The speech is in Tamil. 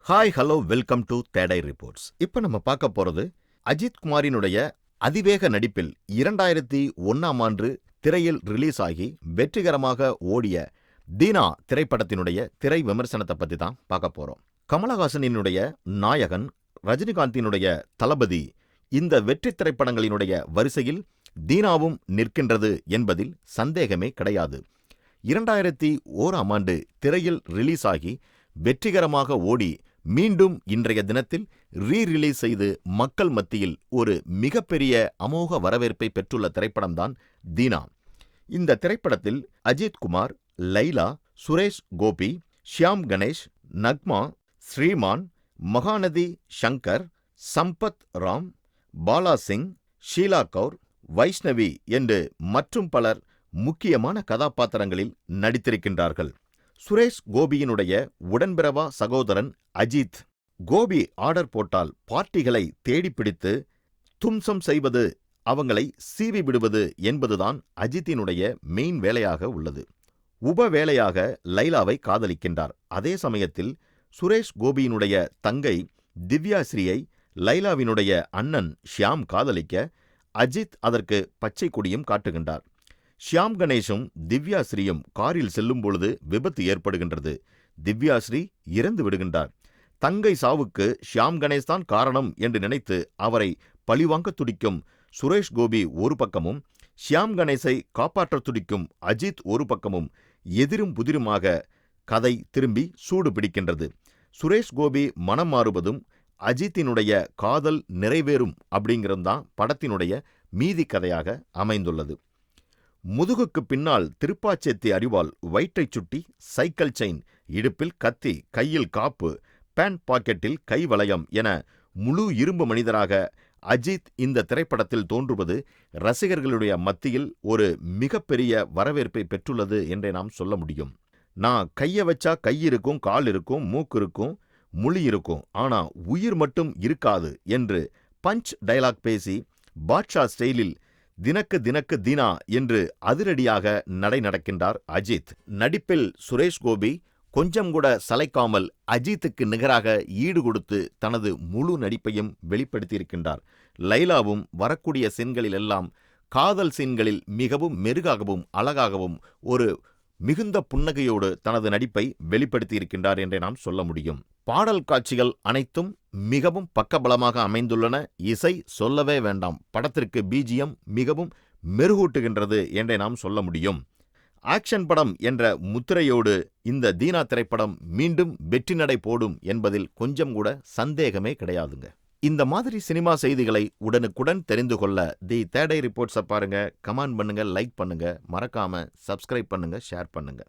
Hi hello welcome to today reports. இப்போ நம்ம பார்க்க போகிறது அஜித் குமாரினுடைய அதிவேக நடிப்பில் 2001ஆம் ஆண்டு திரையில் ரிலீஸ் ஆகி வெற்றிகரமாக ஓடிய தீனா திரைப்படத்தினுடைய திரை விமர்சனத்தை பற்றி தான் பார்க்க போகிறோம். கமலஹாசனினுடைய நாயகன், ரஜினிகாந்தினுடைய தளபதி, இந்த வெற்றி திரைப்படங்களினுடைய வரிசையில் தீனாவும் நிற்கின்றது என்பதில் சந்தேகமே கிடையாது. 2001ஆம் ஆண்டு திரையில் ரிலீஸ் ஆகி வெற்றிகரமாக ஓடி மீண்டும் இன்றைய தினத்தில் ரீரிலீஸ் செய்து மக்கள் மத்தியில் ஒரு மிகப்பெரிய அமோக வரவேற்பை பெற்றுள்ள திரைப்படம்தான் தீனா. இந்த திரைப்படத்தில் அஜித் குமார், லைலா, சுரேஷ் கோபி, ஷியாம் கணேஷ், நக்மா, ஸ்ரீமான், மகாநதி சங்கர், சம்பத் ராம், பாலா சிங், ஷீலா கவுர், வைஷ்ணவி என்று மற்றும் பலர் முக்கியமான கதாபாத்திரங்களில் நடித்திருக்கின்றார்கள். சுரேஷ் கோபியினுடைய உடன்பிறவா சகோதரன் அஜித். கோபி ஆர்டர் போட்டால் பார்ட்டிகளை தேடிப்பிடித்து தும்சம் செய்வது, அவங்களை சீவி விடுவது என்பதுதான் அஜித்தினுடைய மெயின் வேலையாக உள்ளது. உப வேலையாக லைலாவை காதலிக்கின்றார். அதே சமயத்தில் சுரேஷ் கோபியினுடைய தங்கை திவ்யாஸ்ரீயை லைலாவினுடைய அண்ணன் ஷியாம் காதலிக்க அஜித் அதற்கு பச்சை கொடியும் காட்டுகின்றார். ஷியாம் கணேஷும் திவ்யாஸ்ரீயும் காரில் செல்லும் பொழுது விபத்து ஏற்படுகின்றது. திவ்யாஸ்ரீ இறந்து விடுகின்றார். தங்கை சாவுக்கு ஷியாம் கணேஷ் தான் காரணம் என்று நினைத்து அவரை பழிவாங்க துடிக்கும் சுரேஷ் கோபி ஒரு பக்கமும், ஷியாம் கணேஷை காப்பாற்ற துடிக்கும் அஜித் ஒரு பக்கமும் எதிரும் புதிருமாக கதை திரும்பி சூடு பிடிக்கின்றது. சுரேஷ் கோபி மனம் மாறுவதும் அஜித்தினுடைய காதல் நிறைவேறும் அப்படிங்கிறது தான் படத்தினுடைய மீதி கதையாக அமைந்துள்ளது. முதுகுக்கு பின்னால் திருப்பாச்சேத்தி அறிவால், வயிற்றை சுட்டி சைக்கிள் செயின், இடுப்பில் கத்தி, கையில் காப்பு, பேண்ட் பாக்கெட்டில் கை வளையம் என முழு இரும்பு மனிதராக அஜித் இந்த திரைப்படத்தில் தோன்றுவது ரசிகர்களுடைய மத்தியில் ஒரு மிகப்பெரிய வரவேற்பை பெற்றுள்ளது என்றே நாம் சொல்ல முடியும். நான் கையை வச்சா கை இருக்கும், கால் இருக்கும், மூக்கு இருக்கும், மொழி இருக்கும், ஆனா உயிர் மட்டும் இருக்காது என்று பஞ்ச் டயலாக் பேசி பாட்ஷா ஸ்டைலில் தினக்கு தினக்கு தீனா என்று அதிரடியாக நடை நடக்கின்றார் அஜித். நடிப்பில் சுரேஷ் கோபி கொஞ்சம் கூட சளைக்காமல் அஜித்துக்கு நிகராக ஈடு கொடுத்து தனது முழு நடிப்பையும் வெளிப்படுத்தியிருக்கின்றார். லைலாவும் வரக்கூடிய சீன்களில் எல்லாம் காதல் சீன்களில் மிகவும் மெருகாகவும் அழகாகவும் ஒரு மிகுந்த புன்னகையோடு தனது நடிப்பை வெளிப்படுத்தியிருக்கின்றார் என்றே நாம் சொல்ல முடியும். பாடல் காட்சிகள் அனைத்தும் மிகவும் பக்கபலமாக அமைந்துள்ளன. இசை சொல்லவே வேண்டாம். படத்திற்கு பிஜிஎம் மிகவும் மெருகூட்டுகின்றது என்றே நாம் சொல்ல முடியும். ஆக்ஷன் படம் என்ற முத்திரையோடு இந்த தீனா திரைப்படம் மீண்டும் வெற்றி நடை போடும் என்பதில் கொஞ்சம் கூட சந்தேகமே கிடையாதுங்க. இந்த மாதிரி சினிமா செய்திகளை உடனுக்குடன் தெரிந்து கொள்ள தி தேடை ரிப்போர்ட்ஸை பாருங்க, கமெண்ட் பண்ணுங்க, லைக் பண்ணுங்க, மறக்காம சப்ஸ்கிரைப் பண்ணுங்க, ஷேர் பண்ணுங்க.